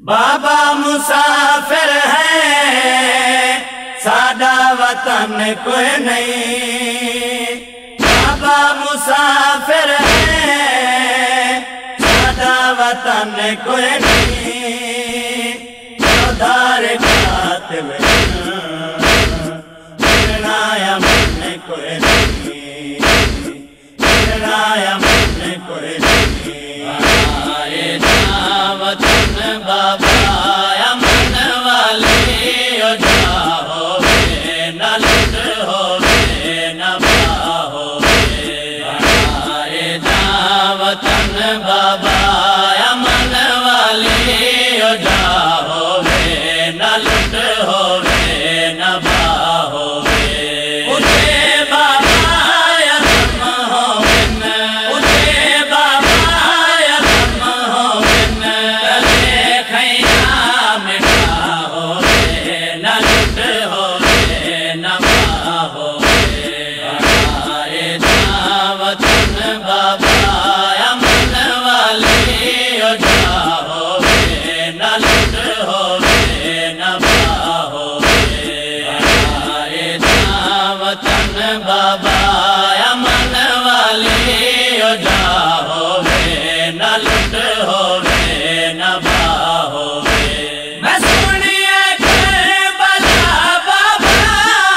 بابا مسافر ہے ساڈا وطن کوئی نہیں، بابا مسافر ہے ساڈا وطن کوئی نہیں، ادھار کاتب ملنا من کوئی نہیں، ملنا من کوئی نہیں، وطن بابا امن والی جاؤ گے نہ لٹ ہوگے نہ پاؤ گے، وطن بابا امن والی جاؤ گے نہ لٹ ہوگے نہ پاؤ گے، اٹھے بابا یتم ہو من، اٹھے بابا یتم ہو من، تلے خیام مٹاؤ گے نہ لٹ ہوگے نہ پاؤ گے، وطن بابا امن والی جاؤ گے نہ لٹ ہوگے نہ پاؤ گے، وطن بابا امن والی جاؤ گے نہ لٹ ہوگے نہ پاؤ گے، میں سنیے کربلا بابا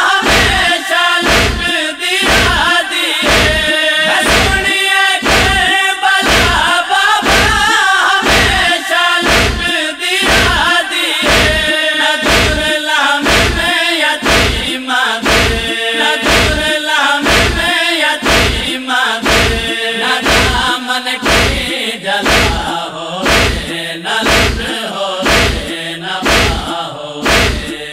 ہمیشہ لٹ دیا دیے، میں سنیے کربلا بابا ہمیشہ لٹ دیا دیے، نہ دور لمن یتیم دے، نہ دور لمن یتیم دے، نہ دامن کی جلا ہوگے نہ لٹ ہوگے نہ پاؤ گے،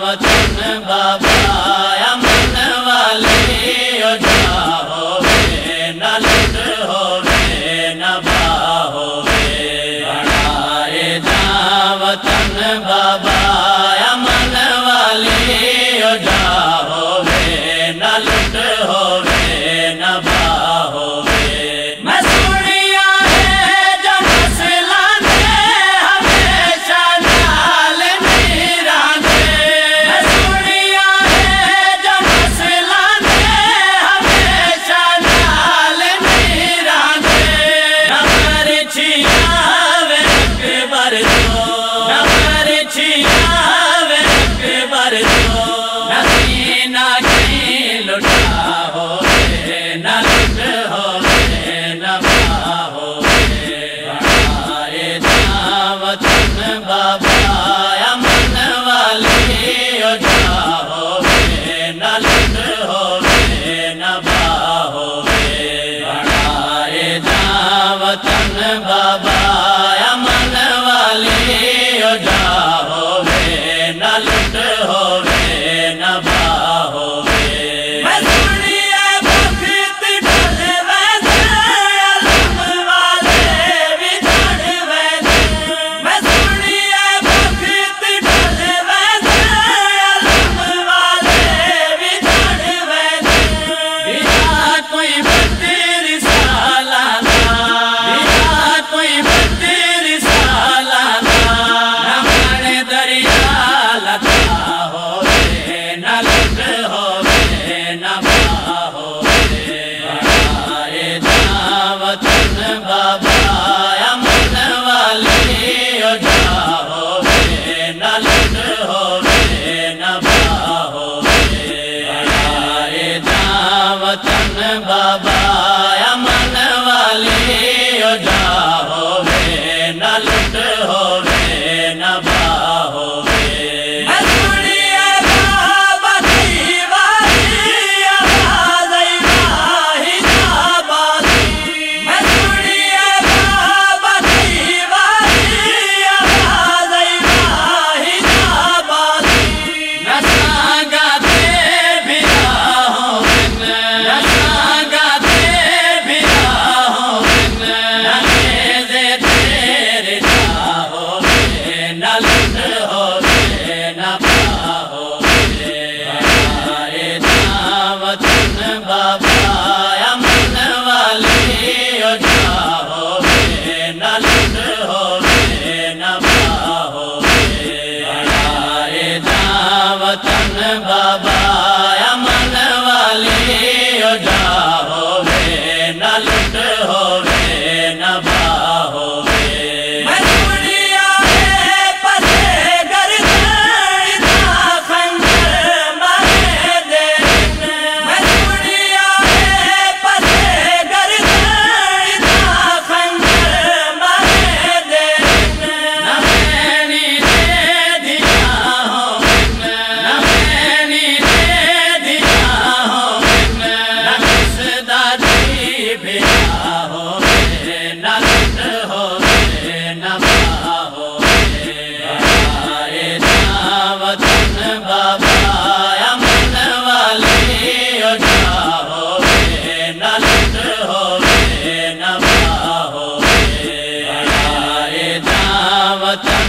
وطن بابا امن والی جاؤ گے نہ لٹ ہوگے نہ پاؤ گے، وطن بابا امن والی جاؤ گے نہ لٹ ہوگے نہ پاؤ گے، میں سنیا ہے جو مسلمان ہمیشہ نال نیران دے، میں سنیا ہے جو مسلمان ہمیشہ نال نیران دے، نہ پرچھیاں وے اکبر جو، نہ پرچھیاں وے اکبر جو، نہ سینہ کی لٹا ہوگے نہ لٹ ہوگے نہ پاؤ گے، وطن بابا امن والی جاؤ گے نہ لٹ ہوگے نہ پاؤ گے، وطن بابا امن والی جاؤ گے نہ لٹ ہوگے نہ پاؤ گے، میں سنیے بخت ڈھل ویسے علم والے بھی چڑھ ویسے، میں سنیے بخت ڈھل ویسے علم والے بھی چڑھ ویسے، بنا کوئی بد رسالہ تھا، بنا کوئی بد